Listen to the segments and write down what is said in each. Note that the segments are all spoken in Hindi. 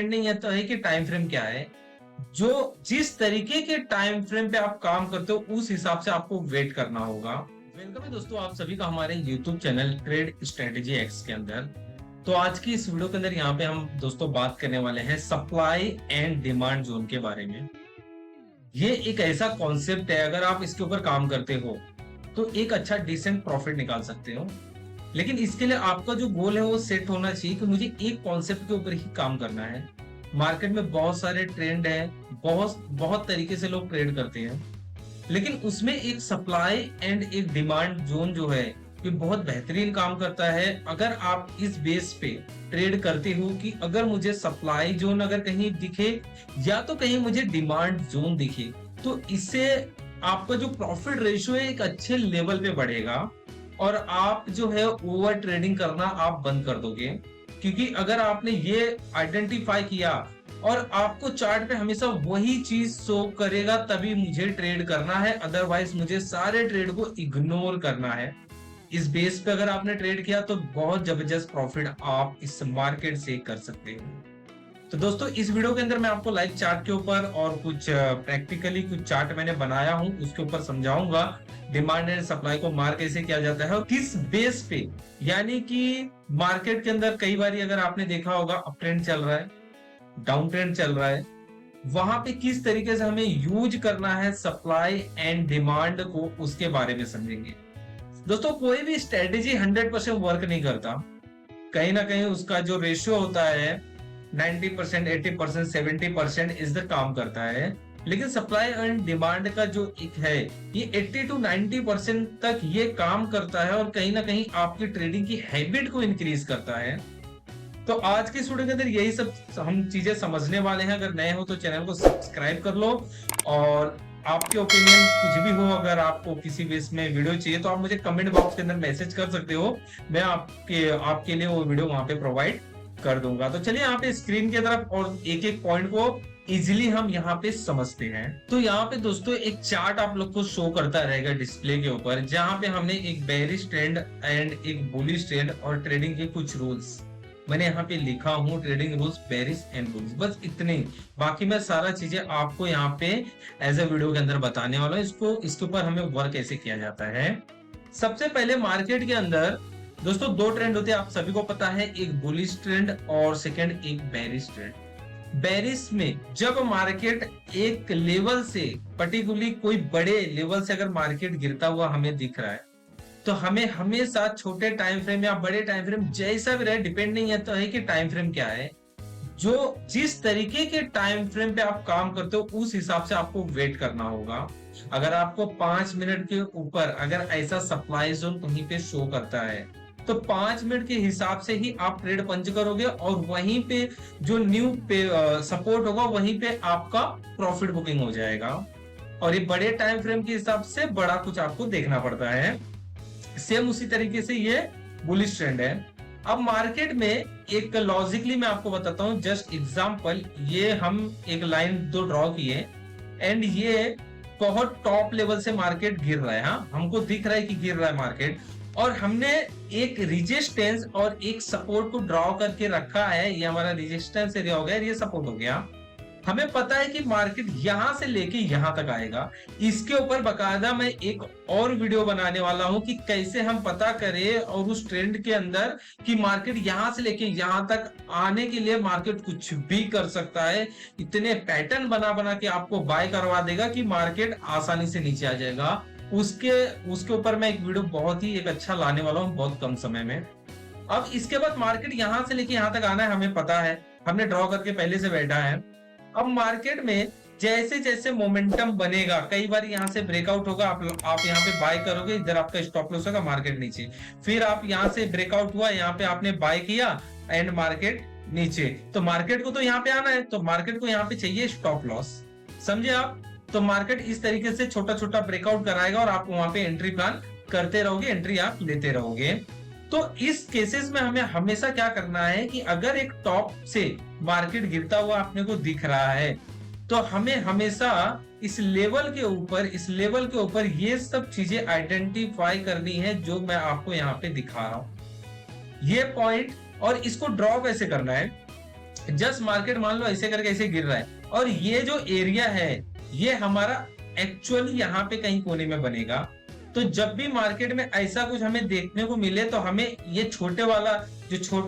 नहीं है तो है कि टाइम फ्रेम क्या है। जो जिस तरीके के टाइम फ्रेम पे आप काम करते हो उस हिसाब से आपको वेट करना होगा। वेलकम है दोस्तों आप सभी का हमारे YouTube channel trade strategy x के अंदर। तो आज की इस वीडियो के अंदर यहाँ पे हम दोस्तों बात करने वाले हैं सप्लाई एंड डिमांड जोन के बारे में। ये एक ऐसा कॉन्सेप्ट है, अगर आप इसके ऊपर काम करते हो तो एक अच्छा डिसेंट प्रॉफिट निकाल सकते हो। लेकिन इसके लिए आपका जो गोल है वो सेट होना चाहिए कि मुझे एक कॉन्सेप्ट के ऊपर ही काम करना है। मार्केट में बहुत सारे ट्रेंड है, बहुत बहुत तरीके से लोग ट्रेड करते हैं, लेकिन उसमें एक सप्लाई एंड एक डिमांड जोन जो है ये बहुत बेहतरीन काम करता है। अगर आप इस बेस पे ट्रेड करते हो कि अगर मुझे सप्लाई जोन अगर कहीं दिखे या तो कहीं मुझे डिमांड जोन दिखे, तो इससे आपका जो प्रॉफिट रेशियो है एक अच्छे लेवल पे बढ़ेगा और आप जो है ओवर ट्रेडिंग करना आप बंद कर दोगे। क्योंकि अगर आपने ये आइडेंटिफाई किया और आपको चार्ट पे हमेशा वही चीज शो करेगा तभी मुझे ट्रेड करना है, अदरवाइज मुझे सारे ट्रेड को इग्नोर करना है। इस बेस पे अगर आपने ट्रेड किया तो बहुत जबरदस्त प्रॉफिट आप इस मार्केट से कर सकते हो। तो दोस्तों इस वीडियो के अंदर मैं आपको लाइव चार्ट के ऊपर और कुछ प्रैक्टिकली कुछ चार्ट मैंने बनाया हूं उसके ऊपर समझाऊंगा डिमांड एंड सप्लाई को मार कैसे किया जाता है और किस बेस पे। यानी कि मार्केट के अंदर कई बार अगर आपने देखा होगा अप ट्रेंड चल रहा है, डाउन ट्रेंड चल रहा है, वहां पे किस तरीके से हमें यूज करना है सप्लाई एंड डिमांड को, उसके बारे में समझेंगे। दोस्तों कोई भी स्ट्रेटेजी 100% वर्क नहीं करता, कहीं ना कहीं उसका जो रेशियो होता है 90%, 80%, 70% इस द काम करता है। लेकिन सप्लाई एंड डिमांड का जो एक है ये 80 to 90% तक ये काम करता है और कहीं ना कहीं आपकी ट्रेडिंग की हैबिट को इंक्रीज करता है। तो आज की वीडियो के अंदर यही सब हम चीजें समझने वाले हैं। अगर नए हो तो चैनल को सब्सक्राइब कर लो और आपके ओपिनियन कुछ भी हो, अगर आपको किसी बेस में वीडियो चाहिए तो आप मुझे कमेंट बॉक्स के अंदर मैसेज कर सकते हो, मैं आपके लिए वो वीडियो वहां पे प्रोवाइड कर दूंगा। तो चलिए यहाँ पे स्क्रीन की तरफ और एक एक पॉइंट को इजिली हम यहाँ पे समझते हैं। तो यहाँ पे दोस्तों एक चार्ट आप लोग को शो करता रहेगा डिस्प्ले के ऊपर, जहाँ पे हमने एक बेयरिश ट्रेंड एंड एक बुलिश ट्रेंड और ट्रेडिंग के कुछ रूल्स मैंने यहाँ पे लिखा हूँ, trading rules bearish and bullish, बस इतने ही। बाकी मैं सारा चीजें आपको यहाँ पे एज ए वीडियो के अंदर बताने वाला हूँ। इसके ऊपर हमें वर्क कैसे किया जाता है। सबसे पहले मार्केट के अंदर दोस्तों दो ट्रेंड होते हैं, आप सभी को पता है, एक बुलिश ट्रेंड और सेकंड एक बेयरिश ट्रेंड। बेयरिश में जब मार्केट एक लेवल से पर्टिकुलरली कोई बड़े लेवल से अगर मार्केट गिरता हुआ हमें दिख रहा है तो हमें हमेशा छोटे टाइम फ्रेम या बड़े टाइम फ्रेम जैसा भी रहे, डिपेंड नहीं है तो है कि टाइम फ्रेम क्या है, जो जिस तरीके के टाइम फ्रेम पे आप काम करते हो उस हिसाब से आपको वेट करना होगा। अगर आपको 5 मिनट के ऊपर अगर ऐसा सप्लाई जोन कहीं पे शो करता है तो 5 मिनट के हिसाब से ही आप ट्रेड पंच करोगे और वहीं पे जो न्यू पे सपोर्ट होगा वहीं पे आपका प्रॉफिट बुकिंग हो जाएगा। और ये बड़े टाइम फ्रेम के हिसाब से बड़ा कुछ आपको देखना पड़ता है। सेम उसी तरीके से ये बुलिश ट्रेंड है। अब मार्केट में एक लॉजिकली मैं आपको बताता हूं, जस्ट एग्जांपल, ये हम एक लाइन दो ड्रॉ किए एंड ये बहुत टॉप लेवल से मार्केट गिर रहा है। हाँ, हमको दिख रहा है कि गिर रहा है मार्केट और हमने एक रेजिस्टेंस और एक सपोर्ट को ड्रॉ करके रखा है। ये हमारा रेजिस्टेंस एरिया हो गया, ये सपोर्ट हो गया। हमें पता है कि मार्केट यहां से लेके यहां तक आएगा। इसके ऊपर बकायदा मैं एक और वीडियो बनाने वाला हूं कि कैसे हम पता करें और उस ट्रेंड के अंदर कि मार्केट यहां से लेके यहां तक आने के लिए मार्केट कुछ भी कर सकता है। इतने पैटर्न बना बना के आपको बाय करवा देगा कि मार्केट आसानी से नीचे आ जाएगा। उसके ऊपर मैं एक वीडियो बहुत ही एक अच्छा लाने वाला हूँ बहुत कम समय में। अब इसके बाद मार्केट यहां से लेके यहां तक आना है, हमें पता है, हमने ड्रॉ करके पहले से बैठा है। अब मार्केट में जैसे जैसे मोमेंटम बनेगा, कई बार यहाँ से ब्रेकआउट होगा, आप यहाँ पे बाय करोगे, इधर आपका स्टॉप लॉस होगा, मार्केट नीचे। फिर आप यहाँ से ब्रेकआउट हुआ, यहाँ पे आपने बाय किया एंड मार्केट नीचे। तो मार्केट को तो यहाँ पे आना है, तो मार्केट को यहाँ पे चाहिए स्टॉप लॉस, समझे आप। तो मार्केट इस तरीके से छोटा छोटा ब्रेकआउट कराएगा और आप वहां पे एंट्री प्लान करते रहोगे, एंट्री आप लेते रहोगे। तो इस केसेस में हमें हमेशा क्या करना है कि अगर एक टॉप से मार्केट गिरता हुआ अपने को दिख रहा है तो हमें हमेशा इस लेवल के ऊपर ये सब चीजें आइडेंटिफाई करनी है जो मैं आपको यहाँ पे दिखा रहा हूं, ये पॉइंट। और इसको ड्रॉ कैसे करना है, जस्ट मार्केट मान लो ऐसे करके ऐसे गिर रहा है, और ये जो एरिया है ये हमारा एक्चुअली यहाँ पे कहीं कोने में बनेगा। तो जब भी मार्केट में ऐसा कुछ हमें देखने को मिले तो हमें ये छोटा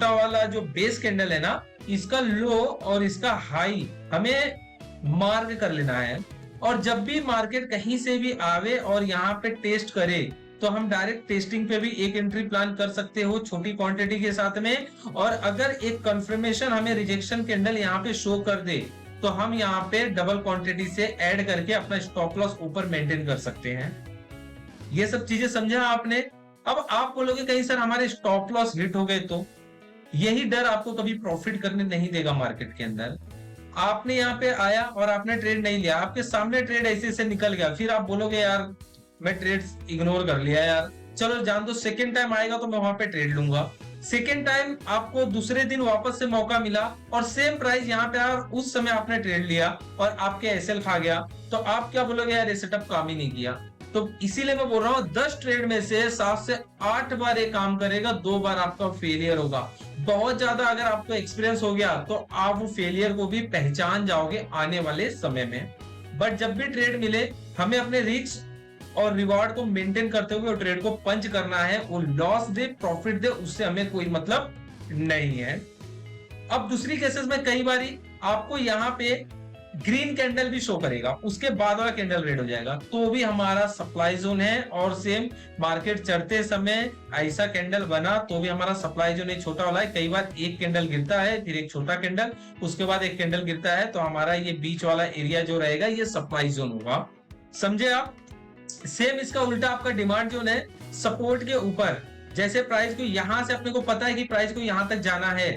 वाला जो बेस कैंडल है ना, इसका लो और इसका हाई हमें मार्क कर लेना है। और जब भी मार्केट कहीं से भी आवे और यहाँ पे टेस्ट करे तो हम डायरेक्ट टेस्टिंग पे भी एक एंट्री प्लान कर सकते हो छोटी क्वांटिटी के साथ में। और अगर एक कंफर्मेशन हमें रिजेक्शन कैंडल यहाँ पे शो कर दे तो हम यहाँ पे डबल क्वांटिटी से ऐड करके अपना स्टॉप लॉस ऊपर मेंटेन कर सकते हैं। ये सब चीजें समझा आपने। अब आप बोलोगे कहीं सर हमारे स्टॉप लॉस हिट हो गए तो, यही डर आपको कभी प्रॉफिट करने नहीं देगा मार्केट के अंदर। आपने यहाँ पे आया और आपने ट्रेड नहीं लिया, आपके सामने ट्रेड ऐसे ऐसे निकल गया, फिर आप बोलोगे यार मैं ट्रेड इग्नोर कर लिया यार, चलो जान दो सेकेंड टाइम आएगा तो मैं वहां पे ट्रेड लूंगा। सेकेंड टाइम आपको दूसरे दिन वापस से मौका मिला और सेम प्राइस यहाँ पे आया, उस समय आपने ट्रेड लिया और आपके एसएल खा गया, तो आप क्या बोलोगे यार ये सेटअप काम ही नहीं किया। तो इसीलिए मैं बोल रहा हूँ 10 ट्रेड में से 7 से 8 बार ये काम करेगा, 2 बार आपका फेलियर होगा। बहुत ज्यादा अगर आपको एक्सपीरियंस हो गया तो आप वो फेलियर को भी पहचान जाओगे आने वाले समय में। बट जब भी ट्रेड मिले हमें अपने रिस्क और रिवॉर्ड को मेंटेन करते हुए ट्रेड को पंच करना है। वो लॉस दे प्रॉफिट दे उससे हमें कोई मतलब नहीं है। अब दूसरी केसेस में कई बारी आपको यहाँ पे ग्रीन कैंडल भी शो करेगा, उसके बाद वाला कैंडल रेड हो जाएगा, तो भी हमारा सप्लाई जोन है। और सेम मार्केट चढ़ते समय ऐसा कैंडल बना तो भी हमारा सप्लाई जोन है, छोटा वाला है। कई बार एक कैंडल गिरता है फिर एक छोटा कैंडल, उसके बाद एक कैंडल गिरता है, तो हमारा ये बीच वाला एरिया जो रहेगा ये सप्लाई जोन होगा। समझे आप। सेम इसका उल्टा आपका डिमांड जोन है, सपोर्ट के ऊपर। जैसे प्राइस को यहां से अपने को पता है कि प्राइस को यहां तक जाना है,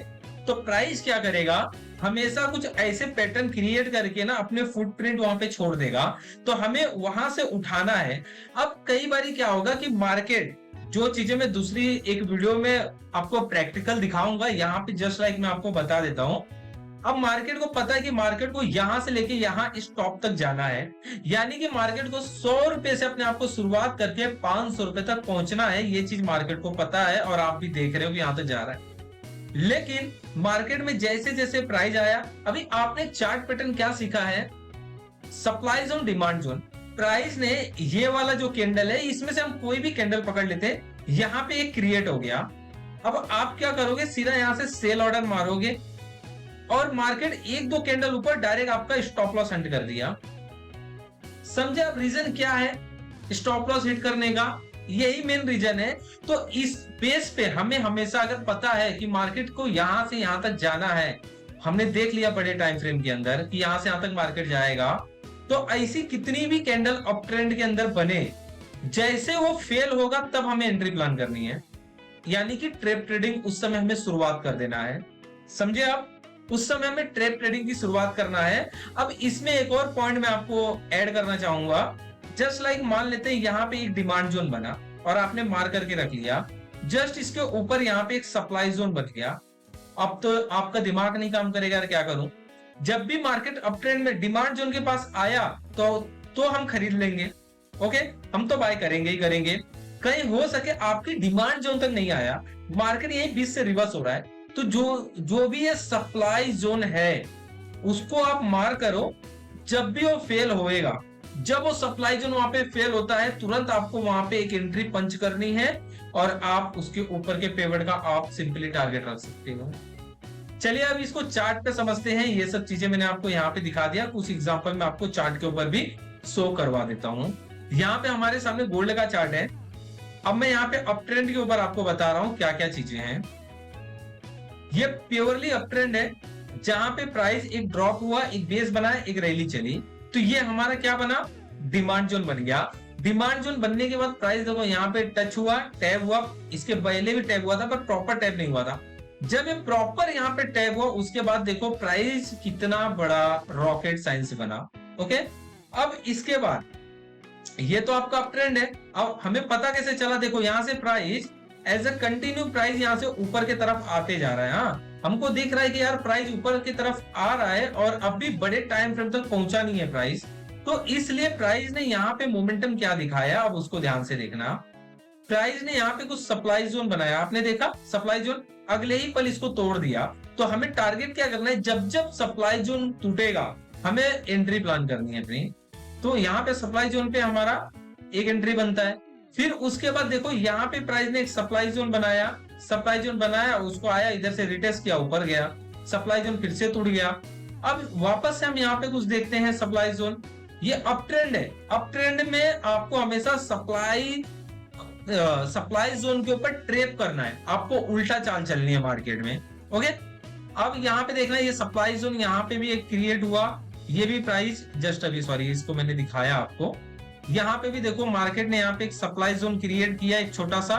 तो प्राइस क्या करेगा, हमेशा कुछ ऐसे पैटर्न क्रिएट करके ना अपने फुटप्रिंट वहां पे छोड़ देगा, तो हमें वहां से उठाना है। अब कई बारी क्या होगा कि मार्केट, जो चीजें मैं दूसरी एक वीडियो में आपको प्रैक्टिकल दिखाऊंगा, यहाँ पे जस्ट लाइक मैं आपको बता देता हूँ। अब मार्केट को पता है कि मार्केट को यहां से लेके यहां इस टॉप तक जाना है, यानी कि मार्केट को 100 रुपए से अपने आप को शुरुआत करके 500 रुपए तक पहुंचना है। ये चीज मार्केट को पता है और आप भी देख रहे हो कि यहां तक जा रहा है। लेकिन मार्केट में जैसे जैसे प्राइस आया, अभी आपने चार्ट पैटर्न क्या सीखा है, supply zone demand zone. Price ने ये वाला जो कैंडल है इसमें से हम कोई भी कैंडल पकड़ लेते हैं, यहाँ पे एक क्रिएट हो गया। अब आप क्या करोगे, सीधा यहां से सेल ऑर्डर मारोगे और मार्केट 1-2 कैंडल ऊपर डायरेक्ट आपका स्टॉप लॉस हंट कर दिया। समझे आप रीजन क्या है स्टॉप लॉस हिट करने का, यही मेन रीजन है। तो इस बेस पे हमें हमेशा अगर पता है कि मार्केट को यहां से यहां तक जाना है, हमने देख लिया बड़े टाइम फ्रेम के अंदर कि यहां से यहां तक मार्केट जाएगा, तो ऐसी कितनी भी कैंडल अप ट्रेंड के अंदर बने, जैसे वो फेल होगा तब हमें एंट्री प्लान करनी है, यानी कि ट्रेप ट्रेडिंग उस समय हमें शुरुआत कर देना है। समझे आप, उस समय हमें ट्रेप ट्रेडिंग की शुरुआत करना है। अब इसमें एक और पॉइंट मैं आपको ऐड करना चाहूंगा। जस्ट लाइक मान लेते हैं यहाँ पे एक डिमांड जोन बना और आपने मार्क करके रख लिया, जस्ट इसके ऊपर यहाँ पे एक सप्लाई जोन बन गया। अब तो आपका दिमाग नहीं काम करेगा यार क्या करूं। जब भी मार्केट अप ट्रेंड में डिमांड जोन के पास आया तो हम खरीद लेंगे, ओके, हम तो बाय करेंगे ही करेंगे। कहीं हो सके आपकी डिमांड जोन तक नहीं आया, मार्केट यही 20 से रिवर्स हो रहा है, तो जो भी ये सप्लाई जोन है उसको आप मार करो। जब भी वो फेल होएगा, जब वो सप्लाई जोन वहां पे फेल होता है, तुरंत आपको वहां पे एक एंट्री पंच करनी है और आप उसके ऊपर के पेवट का आप सिंपली टारगेट रख सकते हो। चलिए अब इसको चार्ट पे समझते हैं। ये सब चीजें मैंने आपको यहाँ पे दिखा दिया, कुछ एग्जांपल मैं आपको चार्ट के ऊपर भी शो करवा देता हूँ। यहाँ पे हमारे सामने गोल्ड का चार्ट है। अब मैं यहाँ पे अप ट्रेंड के ऊपर आपको बता रहा हूँ क्या क्या चीजें हैं। ये प्योरली अप ट्रेंड है, जहां पे प्राइस एक ड्रॉप हुआ, एक बेस बना, एक रैली चली, तो ये हमारा क्या बना, डिमांड जोन बन गया। डिमांड जोन बनने के बाद प्राइस देखो यहाँ पे टच हुआ, टैप हुआ, इसके पहले भी टैप हुआ था पर प्रॉपर टैप नहीं हुआ था। जब ये प्रॉपर यहाँ पे टैप हुआ उसके बाद देखो प्राइस कितना बड़ा रॉकेट साइंस बना। ओके, अब इसके बाद ये तो आपका अप ट्रेंड है। अब हमें पता कैसे चला, देखो यहाँ से price as a continue price यहाँ से ऊपर की तरफ आते जा रहा है। हाँ, हमको दिख रहा है कि यार प्राइस ऊपर की तरफ आ रहा है और अब भी बड़े टाइम फ्रेम तक पहुंचा नहीं है प्राइस, तो इसलिए प्राइस ने यहाँ पे मोमेंटम क्या दिखाया, अब उसको ध्यान से देखना। प्राइस ने यहाँ पे कुछ सप्लाई जोन बनाया, आपने देखा सप्लाई जोन, अगले ही पल इसको तोड़ दिया। तो हमें टारगेट क्या करना है, जब जब सप्लाई जोन टूटेगा हमें एंट्री प्लान करनी है अपनी। तो यहाँ पे सप्लाई जोन पे हमारा एक एंट्री बनता है। फिर उसके बाद देखो यहाँ पे प्राइस ने एक सप्लाई जोन बनाया, सप्लाई जोन बनाया, उसको आया इधर से रिटेस्ट किया, ऊपर गया, सप्लाई जोन फिर से टूट गया। अब वापस से हम यहाँ पे कुछ देखते हैं सप्लाई जोन, ये अप ट्रेंड है। अप ट्रेंड में आपको हमेशा सप्लाई जोन के ऊपर ट्रेप करना है, आपको उल्टा चाल चलनी है मार्केट में। ओके, अब यहाँ पे देखना, ये सप्लाई जोन यहाँ पे भी एक क्रिएट हुआ, ये भी प्राइस जस्ट अभी, सॉरी इसको मैंने दिखाया आपको, यहाँ पे भी देखो मार्केट ने यहाँ पे एक सप्लाई जोन क्रिएट किया एक छोटा सा,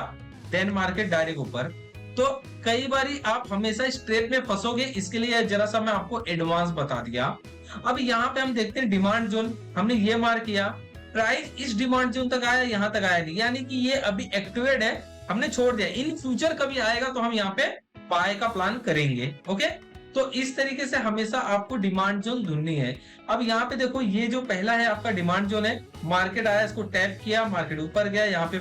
देन मार्केट डायरेक्ट ऊपर। तो कई बारी आप हमेशा इस ट्रेप में फंसोगे, इसके लिए जरा सा मैं आपको एडवांस बता दिया। अब यहाँ पे हम देखते हैं डिमांड जोन, हमने ये मार्क किया, प्राइस इस डिमांड जोन तक आया, यहाँ तक आया नहीं, यानी कि ये अभी एक्टिवेट है, हमने छोड़ दिया। इन फ्यूचर कभी आएगा तो हम यहाँ पे बाय का प्लान करेंगे। ओके, तो इस तरीके से हमेशा आपको डिमांड जोन ढूंढनी है। अब यहाँ पे देखो, ये जो पहला है आपका डिमांड जोन है, मार्केट आया, इसको टैप किया, मार्केट ऊपर गया, यहाँ पे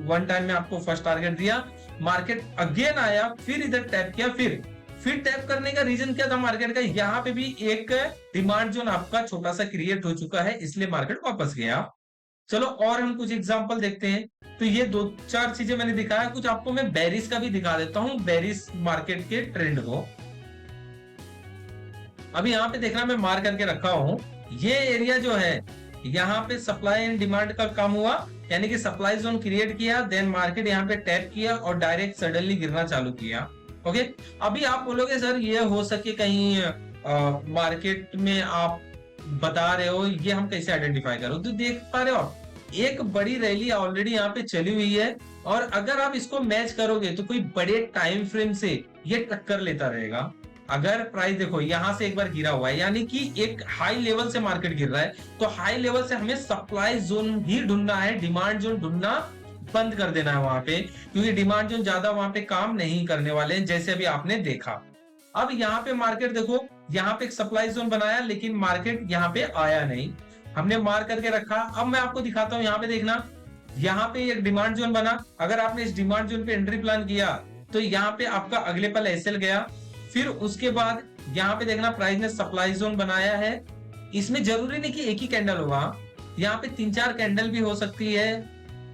वन टाइम में आपको फर्स्ट टारगेट दिया, मार्केट अगेन आया, फिर इधर टैप किया, फिर टैप करने का रीजन क्या था मार्केट का, यहाँ पे भी एक डिमांड जोन आपका छोटा सा क्रिएट हो चुका है, इसलिए मार्केट वापस गया। चलो और हम कुछ एग्जांपल देखते हैं। तो ये दो चार चीजें मैंने दिखाया, कुछ आपको मैं बेरिस का भी दिखा देता हूं, बेरिस मार्केट के ट्रेंड को। अभी यहाँ पे देखना, मैं मार्क करके रखा हूं, ये एरिया जो है यहाँ पे सप्लाई एंड डिमांड का काम हुआ, यानी कि सप्लाई जोन क्रिएट किया, देन मार्केट यहाँ पे टैप किया और डायरेक्ट सडनली गिरना चालू किया। ओके, अभी आप बोलोगे सर ये हो सके कहीं मार्केट में आप बता रहे हो, ये हम कैसे आइडेंटिफाई करो, तो देख पा रहे हो आप, एक बड़ी रैली ऑलरेडी यहाँ पे चली हुई है, और अगर आप इसको मैच करोगे तो कोई बड़े टाइम फ्रेम से ये टक्कर लेता रहेगा। अगर प्राइस देखो यहाँ से एक बार गिरा हुआ है, यानी कि एक हाई लेवल से मार्केट गिर रहा है, तो हाई लेवल से हमें सप्लाई जोन ही ढूंढना है, डिमांड जोन ढूंढना बंद कर देना है वहां पे, क्योंकि डिमांड जोन ज्यादा वहां पे काम नहीं करने वाले हैं, जैसे अभी आपने देखा। अब यहाँ पे मार्केट देखो, यहाँ पे एक सप्लाई जोन बनाया, लेकिन मार्केट यहाँ पे आया नहीं, हमने मार्क करके रखा। अब मैं आपको दिखाता हूँ, यहाँ पे देखना, यहाँ पे एक डिमांड जोन बना, अगर आपने इस डिमांड जोन पे एंट्री प्लान किया तो यहाँ पे आपका अगले पल एसएल गया। फिर उसके बाद यहाँ पे देखना, प्राइस ने सप्लाई जोन बनाया है, इसमें जरूरी नहीं कि एक ही कैंडल होगा, यहाँ पे 3-4 कैंडल भी हो सकती है,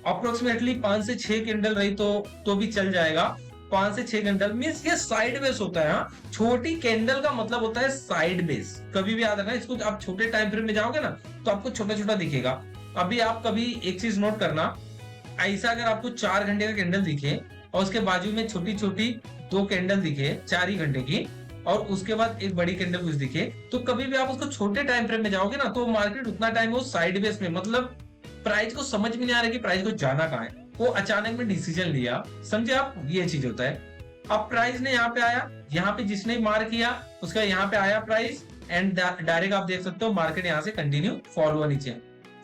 अप्रोक्सीमेटली 5 से 6 कैंडल रही तो भी चल जाएगा। 5 से 6 कैंडल मींस ये साइड बेस होता है। हाँ, छोटी कैंडल का मतलब होता है साइड बेस, कभी भी याद रखना इसको। आप छोटे टाइम फ्रेम में जाओगे ना तो आपको छोटा छोटा दिखेगा। अभी आप कभी एक चीज नोट करना, ऐसा अगर आपको 4 घंटे का कैंडल दिखे और उसके बाजू में छोटी छोटी 2 कैंडल दिखे 4 ही घंटे की, और उसके बाद एक बड़ी कैंडल कुछ दिखे, तो कभी भी आप उसको छोटे टाइम फ्रेम में जाओगे ना तो मार्केट उतना टाइम वो साइड बेस में, मतलब प्राइस को समझ में नहीं आ रहा कि प्राइस को जाना कहाँ है, वो अचानक में डिसीजन लिया, समझे आप, ये चीज होता है। अब प्राइस ने यहाँ पे आया, यहाँ पे जिसने मार्क किया उसका यहाँ पे आया प्राइस, एंड डायरेक्ट आप देख सकते हो मार्केट यहाँ से कंटिन्यू फॉल हुआ नीचे।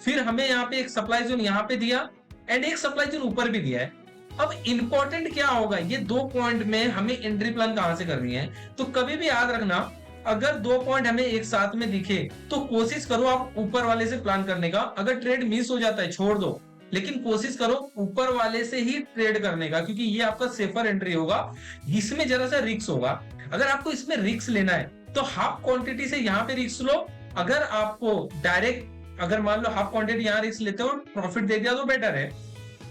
फिर हमें यहाँ पे एक सप्लाई जोन यहाँ पे दिया एंड एक सप्लाई जोन ऊपर भी दिया है। अब इंपॉर्टेंट क्या होगा, ये 2 पॉइंट में हमें एंट्री प्लान कहां से करनी है, तो कभी भी याद रखना, अगर 2 पॉइंट हमें एक साथ में दिखे तो कोशिश करो आप ऊपर वाले से प्लान करने का। अगर ट्रेड मिस हो जाता है छोड़ दो, लेकिन कोशिश करो ऊपर वाले से ही ट्रेड करने का, क्योंकि ये आपका सेफर एंट्री होगा, इसमें जरा सा रिस्क होगा। अगर आपको इसमें रिस्क लेना है तो हाफ क्वांटिटी से यहाँ पे रिस्क लो, अगर आपको डायरेक्ट, अगर मान लो हाफ क्वांटिटी यहाँ रिस्क लेते हो प्रॉफिट दे दिया तो बेटर है।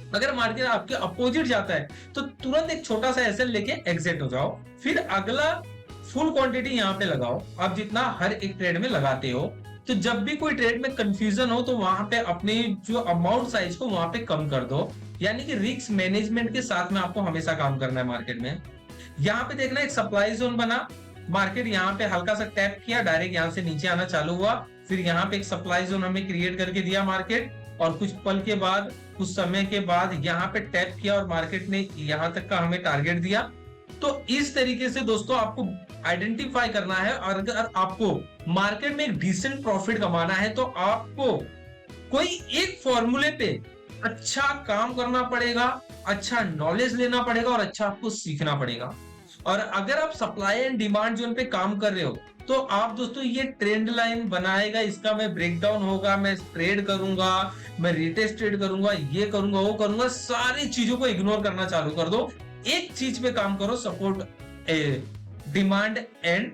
अगर मार्केट आपके अपोजिट जाता है तो तुरंत एक छोटा सा एसएल लेके एग्जिट हो जाओ, फिर अगला फुल क्वांटिटी यहाँ पे लगाओ, आप जितना हर एक ट्रेड में लगाते हो। तो जब भी कोई ट्रेड में कंफ्यूजन हो तो वहां पे अपनी जो अमाउंट साइज को वहां पे कम कर दो, यानी कि रिस्क मैनेजमेंट के साथ में आपको हमेशा काम करना है मार्केट में। यहाँ पे देखना एक सप्लाई जोन बना, मार्केट यहाँ पे हल्का सा टैप किया, डायरेक्ट यहाँ से नीचे आना चालू हुआ, फिर यहाँ पे एक सप्लाई जोन हमें क्रिएट करके दिया मार्केट, और कुछ पल के बाद कुछ समय के बाद यहाँ पे टैप किया और मार्केट ने यहाँ तक का हमें टारगेट दिया। तो इस तरीके से दोस्तों आपको आइडेंटिफाई करना है, और अगर आपको मार्केट में एक डिसेंट प्रॉफिट कमाना है तो आपको कोई एक फॉर्मूले पे अच्छा काम करना पड़ेगा, अच्छा नॉलेज लेना पड़ेगा और अच्छा आपको सीखना पड़ेगा। और अगर आप सप्लाई एंड डिमांड जोन पे काम कर रहे हो तो आप दोस्तों ये ट्रेंड लाइन बनाएगा, इसका मैं ब्रेकडाउन होगा, मैं ट्रेड करूंगा, मैं रिटेस्ट ट्रेड करूंगा, ये करूंगा, वो करूंगा, सारी चीजों को इग्नोर करना चालू कर दो। एक चीज पे काम करो, support, demand and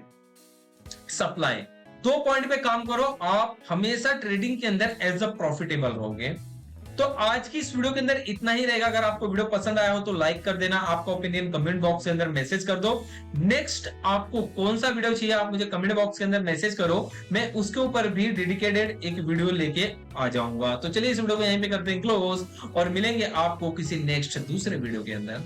supply. 2 point पे काम करो, आप हमेशा ट्रेडिंग के अंदर एज अ प्रॉफिटेबल रहोगे। तो आज की इस वीडियो के अंदर इतना ही रहेगा। अगर आपको वीडियो पसंद आया हो तो लाइक कर देना, आपका ओपिनियन कमेंट बॉक्स के अंदर मैसेज कर दो। नेक्स्ट आपको कौन सा वीडियो चाहिए आप मुझे कमेंट बॉक्स के अंदर मैसेज करो, मैं उसके ऊपर भी डेडिकेटेड एक वीडियो लेके आ जाऊंगा। तो चलिए इस वीडियो को यहीं पे करते हैं क्लोज और मिलेंगे आपको किसी नेक्स्ट दूसरे वीडियो के अंदर।